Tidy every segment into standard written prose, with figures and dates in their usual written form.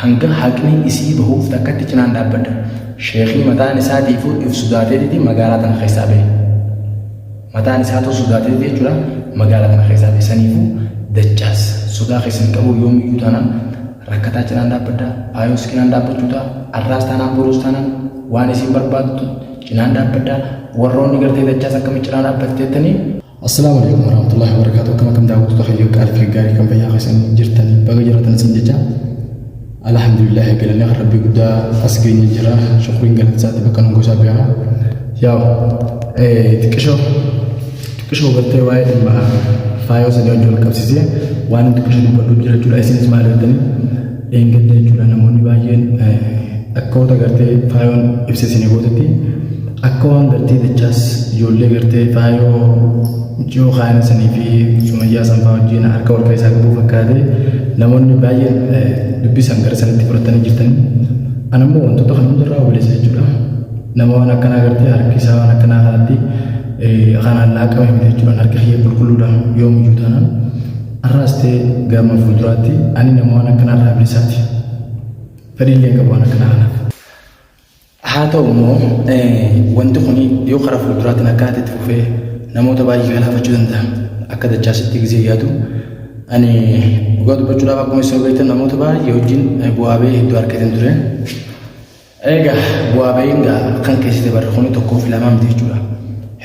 hanga haqni isii bahuuf takkatti cinaan dhaabbadha. Sheekii mataan isaatiifuu if sodaateeti magaalaa tana keessaa bahe. Mataan isaatu sodaateeti jechuudha magaalaa tana keessaa bahe. Saniifuu dachaas sodaa keessan qabu yoomiyyuu taanaan rakkataa cinaan dhaabbadha. Aayos cinaan dhaabbachuudha. Arraas taanaan boruus taanaan waan isin barbaaddu cinaan dhaabbadha. Warroonni gartee dachaas akkamitti cinaan dhaabbatteettanii. Assalaamu alaikum warahmatullahi wabarakatuh. Akkam daawwattoota Hayyoo Qaalii gaarii kan fayyaa keessan jirtanii baga jiratan isin jecha. Alhamdulillah galanni rabbi guddaa as geenye jira. Shukriin galansaati bakka nu gosaa bi'aa. Yaa xiqqishoo gartee waa'ee dhimma faayoo sadii wajjin wal qabsiisee waan xiqqishoo dubbadhu jira jechuudha. Isinis maal jettanii eeggadda jechuudha. Namoonni baay'een akkawwata gartee faayoon ibsisinii gootetti akka waan gartee dachaas ijoollee gartee faayoo mijoo kaayana sanii fi sumayyaa sanfaa wajjin harka wal keessaa qabuu fakkaatee namoonni baay'een dubbisan gara sanatti fudhatanii jirtanii. Anammoo wantoota kan hundarraa obalisa jechuudha. Nama waan akkanaa gartee harki isaa waan akkanaa kanatti kanaan laaqame miti jechuudha. Harki kiyya qulqulluudha yoomiyyuu taanaan har'aas ta'e gama fuulduraatti ani nama waan akkanaa irraa bilisaati. Fedhiillee qabu waan akkanaa kanaaf. Haa ta'u immoo wanti kun yoo karaa fuulduraatiin akkaataa itti fufee namoota baay'ee galaafachuu danda'a. Akka dachaasitti gisee yaadu ani dhugaa dubbachuudhaaf akkuma isin beektan namoota baay'ee wajjin bu'aa bahii hedduu argateen ture. Egaa bu'aa bahiin kan keessatti barre kuni tokkoo fi lamaa miti jechuudha.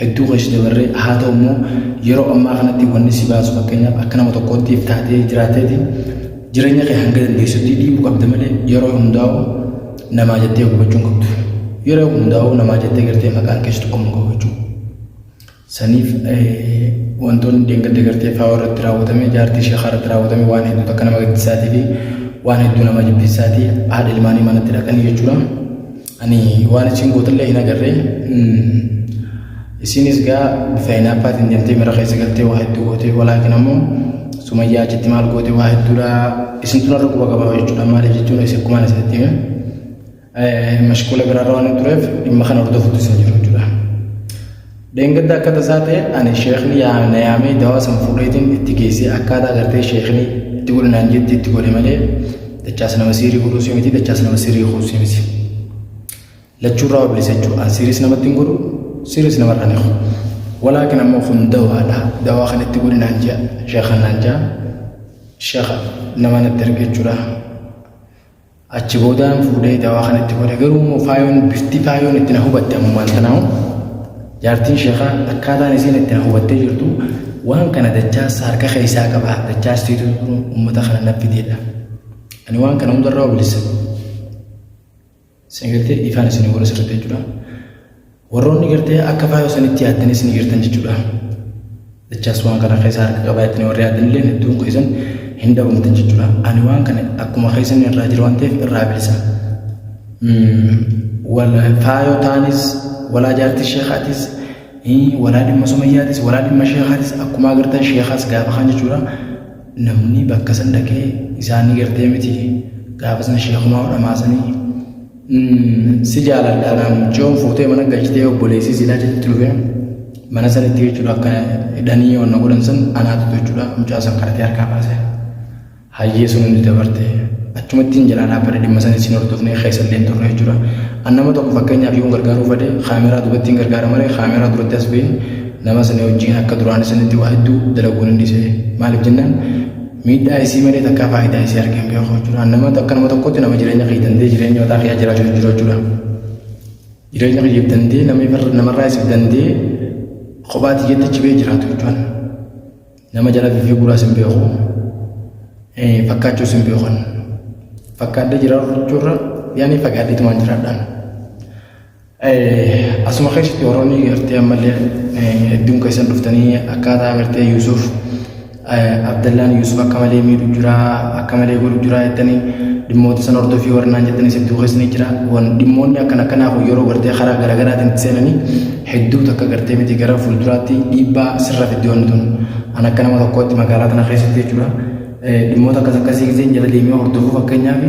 Hedduu keessatti barre haa ta'u immoo yeroo ammaa kanatti wanni si baasu fakkeenyaaf akka nama tokkootti taatee jiraateeti jireenya kee hanga dandeessutti dhiibuu qabda malee yeroo hundaa'u namaa jettee hubachuun qabdu. Yeroo hundaa'u namaa jettee gartee maqaan keessatti tokko hin qabu jechuudha. Saniif wantoonni deeggartee gartee faayoo irratti raawwatame jaartii sheekaa irratti raawwatame waan hedduu akka nama gaddisaatii fi waan hedduu nama jibbisiisaatii haadha ilmaanii manatti dhaqanii jechuudha. Ani waan isin gootallee hin agarree isinis gaa bifa hinaaffaatiin deemtee mira keessa galtee waa hedduu gootee walaakin ammoo sumayyaa achitti maal gootee waa hedduudha isin tunarra quba qabaa jechuudha. Maaliif jechuun isin akkumaan isinitti hime mashkuula biraarra waan tureef dhimma kana hordofuutu isin jiru jechuudha. Deengada akka tasaa ta'e ani sheekni na yaamee dawaa san fuudheetiin itti geessee akkaataa gartee sheekni itti godhinaan jetti itti godhe malee dachaas nama siirii godhuusii miti dachaas nama siirii godhuusii miti. Lachuurraa obilisa jechuudha. Siiriis namatti hin godhu siiriis namarra ni godhu. Walaakin ammoo kun dawaadha. Dawaa kan itti godhinaan jea sheekan naan jea sheeka nama natti erge jechuudha. Achi boodaan fuudhee dawaa kan itti godhe garuu immoo faayoon bifti faayoon itti na hubatte ammumaan tanaamu. Jaartiin sheekaa akkaataan isiin itti na hubattee jirtu waan kana dachaas harka keessaa qaba. Dachaas tiitu uummata kana naffideedha. Ani waan kana hundarraa obilisa. Isin gartee ifaan isin godha sirriitti jechuudha. Warroonni gartee akka faayoo sanitti yaaddanis ni jirtan jechuudha. Dachaas waan kana keessaa harka qabaa jettanii warri yaaddanillee hedduun keessan hin dhabamtan jechuudha. Ani waan kana akkuma keessan irraa jiru waan ta'eef irraa bilisa. Faayoo taanis walaa jaartii sheekaatis walaa dhimma sumayyaatis walaa dhimma sheekaatis akkuma agartan sheekaas gaafa kan jechuudha. Namni bakka san dhaqee isaanii gartee miti gaafa san sheekumaa hodhamaasanii si jaaladhaan joon fuutee mana galchitee obboleessii silaa jechutti dhufe mana sanitti jechuudha. Akka hidhanii wanna godhan san anaatu jechuudha. Mucaa san karatee harkaa baase hayyee sun hundi dabarte achumatti hin jalaa dhaabbate dhimma san isin hordofnee keessallee hin turre jechuudha. Nama tokko fakkeenyaaf yoo gargaaruu fedhe kaameraa duratti hin gargaara malee kaameraa duratti as ba'ee nama sana wajjin akka duraan sanitti waa hedduu dalaguun hin dhiise. Maaliif jennaan miidhaa isii malee takkaa faayidaa isii argeen beeku jechuudha. Nama akka nama tokkotti nama jireenya kee dandee jireenya mataa kee jiraachuu jiru jechuudha. Jireenya kee dandee namarraa isii dandee kophaatti jetti cibee jiraatu jechuudha. Nama jala fiiguuraas hin beeku fakkaachuus hin beekan fakkaadde jiraatu jechuudha. Yaani fagaadde tumaan jiraadhaan. Asuma keessatti warroonni gartee ammallee hedduun keessan dhuftanii akkaataa gartee Yuusuf Abdallaan Yuusuf akka malee miidhu jira akka malee godhu jira jettanii dhimmoota san hordofii warraan jettanii hedduu keessanii jira. Dhimmoonni akkanaaf yeroo gartee karaa garaagaraatiin seenanii hedduu takka gartee miti gara fuulduraatti dhiibbaa sirra fidde wanni tun. An akka nama tokkootti magaalaa tana keessatti jechuudha. Dhimmoota akkasii giseen jala deemee hordofuu fakkeenyaaf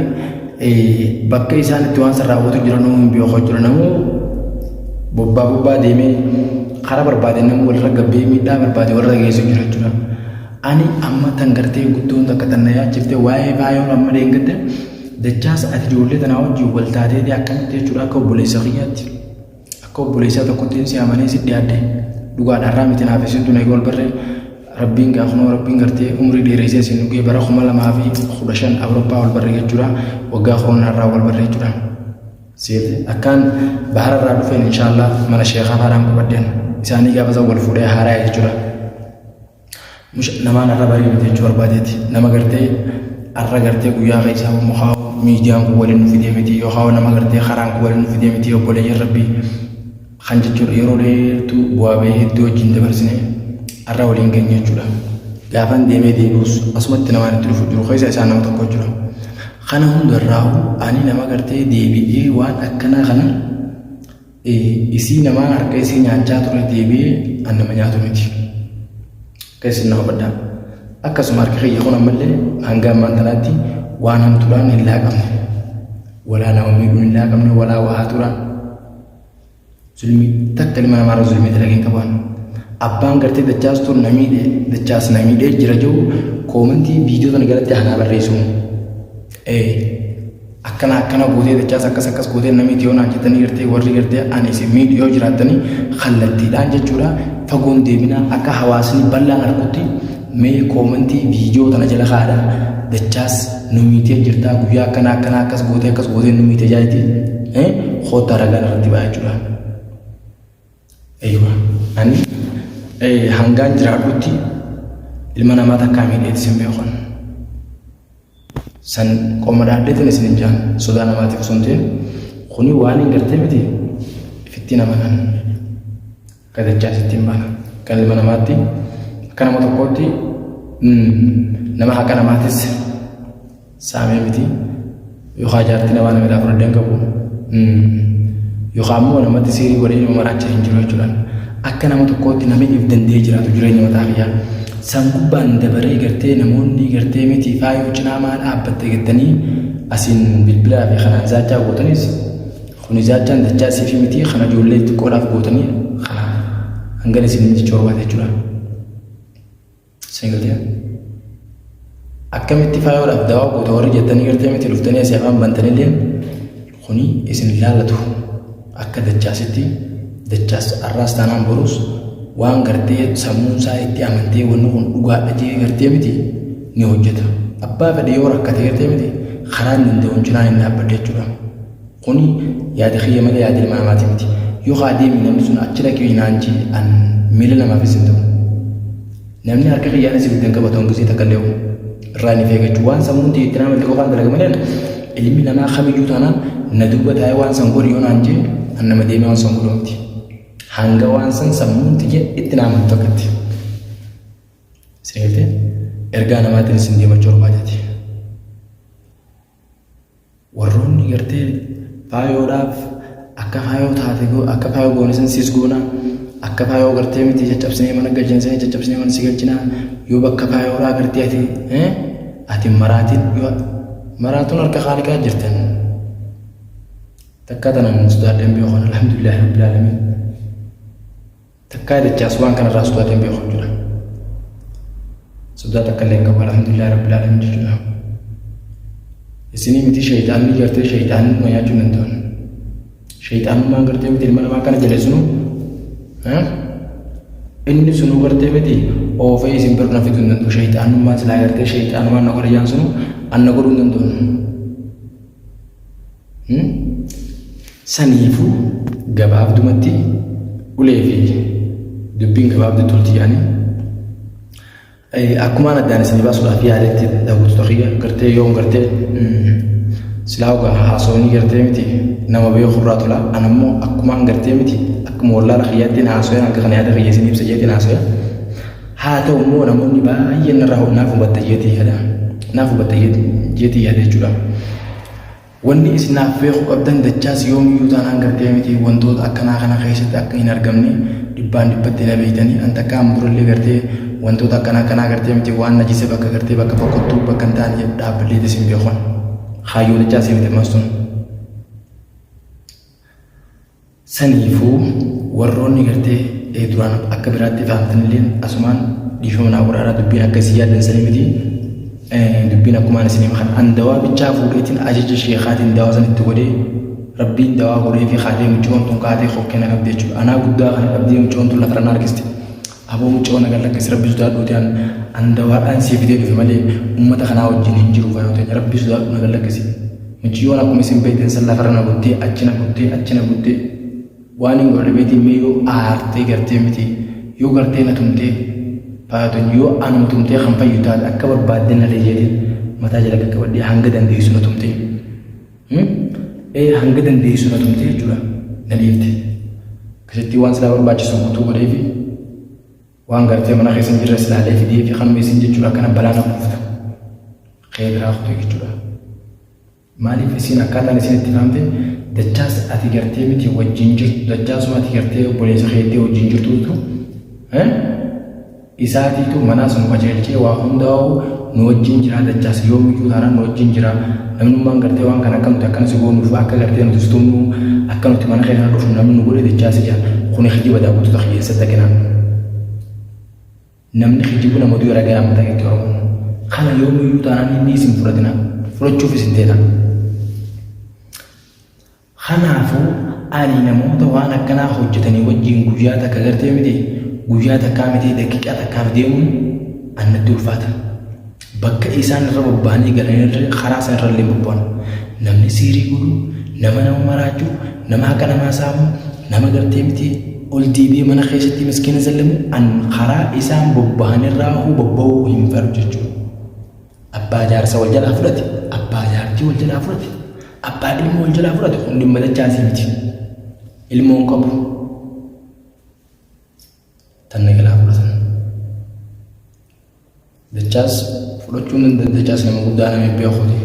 bakka isaan itti waan sarraawwatu jiran hin beeku jira. Namuu bobbaa deemee karaa barbaade namuu walirra gabbee miidhaa barbaade warra geessu jira jechuudha. Ani amma tan gartee guddoon takka tan na yaachiftee waa'ee faayoo amma deeggatte dachaas ati ijoollee tanaa wajjin wal taatee akkamitti jechuudha akka obboleessa kiyyaatti akka obboleessaa tokkotti si amanee si dhiyaadde dhugaadhaarraa miti naaf isin tun eegoo barree rabbiin gaafunoo rabbiin gartee umrii dheereessee isin dhugee bara 2015 Awurooppaa wal barree jechuudha waggaa koronaarraa wal barree jechuudha. Seete akkaan bahararraa dhufeen inshaallah mana sheekaa faadhaan qabadeen isaanii gaafa wal fuudhee haaraa jechuudha. Namaan arra barii miti jechuu barbaadeeti nama gartee arra gartee guyyaa keessaa muhaa miidiyaan kun waliin fidee miti yookaan nama gartee karaan kun waliin fidee miti obboleeyyan rabbii kan jechuudha yeroo dheertuu bu'aa bahee hedduu wajjin dabarsine arra waliin geenye jechuudha. Gaafan deemee deebi'us asumatti namaan itti dhufu jiru keessa isaan nama tokko jira. Kana hundarraa ani nama gartee deebi'ee waan akkanaa kana isii namaa harka isii nyaachaa ture deebi'ee an nama nyaatu miti. Keessi nama baddaa. Akkasuma harka kiyya kun ammallee hanga ammaan tanaatti waan hamtuudhaan hin laaqamne. Walaa nama miidhuun hin laaqamne walaa waa turaan. Zulmii takka ilma namaarra zulmii dalageen qaban. Abbaan gartee dachaas tun namiidhee dachaas namiidhee jira jiru koomentii viidiyoo sana jalatti hanaa barreessu. Akkana gootee dachaas akkas gootee namiitii yoo naan jettanii gartee warri gartee ani isin miidhuu yoo jiraattanii kallattiidhaan jechuudha fagoon deeminaa akka hawaasni bal'aan argutti mee koomentii viidiyoo tana jala kaadha dachaas numiitee jirtaa guyyaa akkana akkas gootee numiitee jaayiti hoottaa ragaan irratti ba'a jechuudha. Ani hangaan jiraadhutti ilma namaa takkaa miidheetti sin beekan. San qoma daaddeetiin isin jaan sodaa namaatiif osoo hin ta'in kuni waan hin gartee miti ifitti nama nan akka dachaas ittiin baana kan ilma namaatti akka nama tokkootti nama haqa namaatis saamee miti yookaan jaartii namaa nama dhaaf raddeen qabu yookaan immoo namatti siirii godhee nama maraachaa hin jiru jechuudha. Akka nama tokkootti namni if danda'ee jiraatu jireenya mataa kiyyaa. San gubbaan dabaree gartee namoonni gartee miti faayuu cinaa maal dhaabbatte jettanii asiin bilbilaa fi kanaan zaachaa gootanis kuni zaachaan dachaa siifii miti kana ijoollee xiqqoodhaaf gootanii kana hangan isin jechuu barbaade jechuudha. Singaltee akkamitti faayoodhaaf dawaa goota warri jettanii gartee miti dhuftanii asii afaan bantanillee kuni isin ilaallatu akka dachaasitti dachaas arraas taanaan boruus waan gartee sammuun isaa itti amantee wanni kun dhugaadha jee gartee miti ni hojjeta. Abbaa fedhe yoo rakkate gartee miti karaa hin danda'uun cinaan hin dhaabbadde jechuudha. Kuni yaada kiyya malee yaada ilma namaati miti. Yoo adeemi namni sun achi dhaqee nyaanchi an miila namaafis hin ta'u. Namni harka kiyyaan isii guddaan qabatu hangisii takka illee irraa ni feegachuu waan sammuun itti namaatti qofaan dalaga malee ilmi namaa kamiyyuu taanaan na duuba taa'ee waan san godhi yoo naan jee an nama deemee waan san godhu miti. Hanga waan san sammuun tiyya itti naaman tokkotti. Seete ergaa namaatiin isin deemachuu barbaadeeti. Warroonni gartee faayoodhaaf akka faayoo taate akka faayoo goone san sis goona akka faayoo gartee miti caccabsinee mana galchinsanii caccabsinee mana si galchinaa yoo bakka faayoodhaa gartee ati maraatiin yoo maraatuun harka haalikaa jirtan takka tanan sodaadhaan beekoon alhamdulillah rabbil aalamiin. Takkaa dachaas waan kanarraa sodaadhaan beekoon jira. Sodaa takka illee hin qabu alhamdulillah rabbil aalamiin jechuudha. Isinii miti shayitaanni gartee shayitaanni ma nyaachuu hin danda'an. Shayitaanummaan gartee miti ilma namaa kana jala sunu inni sunu gartee miti oofee isin bira na fiduu hin danda'u. Shayitaanummaan silaa gartee shayitaanummaan na godha jaan sunu an na godhuu hin danda'u. Saniifuu gabaabdumatti ulee fi dubbiin gabaabduu tolti yaanii. Akkuma addaan isin baasuudhaaf yaadetti daawwatu tokkiyya gartee yoo gartee silaa ugaa haasawni gartee miti nama beeku irraa tola anammoo akkuma gartee miti akkuma wallaala kiyyaatti haasawee hanga kana yaada kiyya isin ibsa jeetiin haasawee haa ta'u immoo namoonni baay'een irraa naaf hubatta jeetii yaada jechuudha. Wanni isin naaf beeku qabdan dachaas yoomiyyuu taanaan gartee miti wantoota akkanaa kana keessatti akka hin argamne dhibbaan dhibbatti na beeytanii an takka hamburallee gartee wantoota akkanaa gartee miti waan najise bakka gartee bakka fokkottuu bakka hin taane dhaabbilee isin beekon hayyoo dachaas miti mastuun. Saniifuu warroonni gartee duraan akka biraatti fahamtanillee asumaan dhiifama naa godhaadhaa dubbiin akkasii yaadan sanii miti dubbiin akkuma ani isin himan an dawaa bichaa fuudheetiin ajaja sheekaatiin dawaa san itti godhee rabbiin dawaa godhee fi kaatee mucoon tun kaatee hokkena qabdi jechuudha. Anaa guddaa kana qabdee mucoon tun lafarra narkiste. Aboo mucoon agar lakkis rabbi sodaadhuuti an dawaadhaan siif fidee dhufe malee uummata kanaa wajjin hin jiru fayyoote rabbi sodaadhu nagar lakkisi. Muciyyoon akkuma isin beektan san lafarra na guddee achi na guddee waan hin godhe beetii mee yoo aartee gartee miti yoo gartee na tumtee fayyootan yoo anuma tumtee kan fayyu taate akka barbaadde na leeyyeetiin mataa jala qaqqabadhee hanga dandeessu na tumtee. Hanga dandeessu na tumtee jechuudha na dhiifte. Akkasitti waan silaa barbaachisu guutuu godhee fi waan gartee mana keessa hin jirre silaalee fidee fi kanuma isin jechuudha akkana balaa na buufta. Qeebiraa kutee jechuudha. Maaliif isin akkaataan isin itti fahamte dachaas ati gartee miti wajjin jirtu dachaasuma ati gartee obboleessa keettee wajjin jirtuutu isaatiitu manaa sun qajeelchee waa hundaa'u nu wajjin jira dachaas yoomiyyuu taanaan nu wajjin jira namnummaan gartee waan kana akka nuti akkana si goonuuf akka gartee nuti stumnu akka nuti mana keessa dhufu namni nu godhe dachaasi jira kuni hijiba daawwattoota hiyyeessatti aginaan namni hijibu nama du'e ragaa ammataa itti oromoo kana yoomiyyuu taanaan inni isin fudhatina fudhachuuf isin teeta. Kanaafuu ani namoota waan akkanaa hojjetanii wajjin guyyaa takka gartee miti guyyaa takkaa miti daqiiqaa takkaaf deemuun annatti ulfaata. Bakka isaan irra bobba'anii galanii karaa isaan irra illee bobba'an namni siirii godhu nama maraachuu nama haqa namaa saamu nama gartee miti ol deebi'ee mana keessatti miskiina zallamu an karaa isaan bobba'anirraa bobba'uu hin fedhu jechuudha. Abbaa jaarsa wal jalaa fudhate abbaa jaartii wal jalaa fudhate. Abbaa ilmoo wal jalaa fudhate hundi madachaasii miti. Ilmoon qabu tanna jalaa fudhatan. Dachaas fudhachuun dachaas nama guddaa nama beekuuti.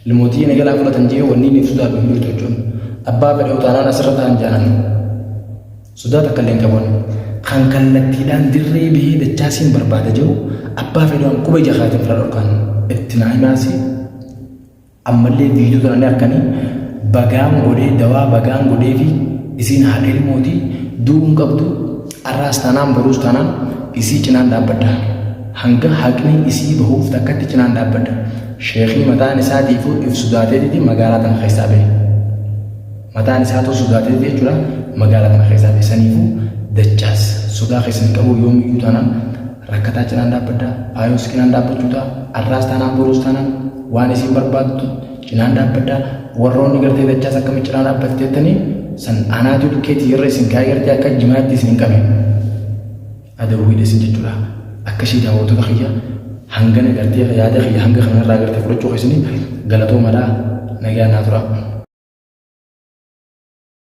Ilmootii na jalaa fudhatan jee wanni inni sodaatu hin jirtu jechuun abbaa fedhe utaanaan asirra ta'an jaalan sodaa takka illee hin qaban kan kallattiidhaan dirree bahee dachaasiin barbaada jiru abbaa fedhaan quba jakaatiin fira dhorkaan itti naa himaasii ammallee viidiyoo tananii harkanii bagaan godhee dawaa bagaan godhee fi isiin haadha ilmootii du'uun qabdu arraas taanaan baruus taanaan isii cinaan dhaabbadda hanga haqni isii bahuuf takkatti cinaan dhaabbadda sheekii mataan isaatiifuu if sodaateeti magaalaa tana keessaa bahe mataan isaatu sodaateeti jechuudha magaalaa tana keessaa bahe saniifuu dachaas sodaa keessan qabu yoomiyyuu taanaan rakkataa cinaan dhaabbadda faayos cinaan dhaabbachuu ta'a arraas taanaan baruus taanaan waan isin barbaaddu cinaan dhaabbadda warroonni gartee dachaas akkamitti cinaan dhaabbatteettanii san anaatu dukeetii irra isin kaa'ee gartee akka jimaatti isin hin qabe adawwiidha isin jechuudha akkasii daawwattoota kiyya hangana gartee yaada kiyya hanga kanarraa gartee fudhachuu keessanii galatoomadhaa nagaa naa tura.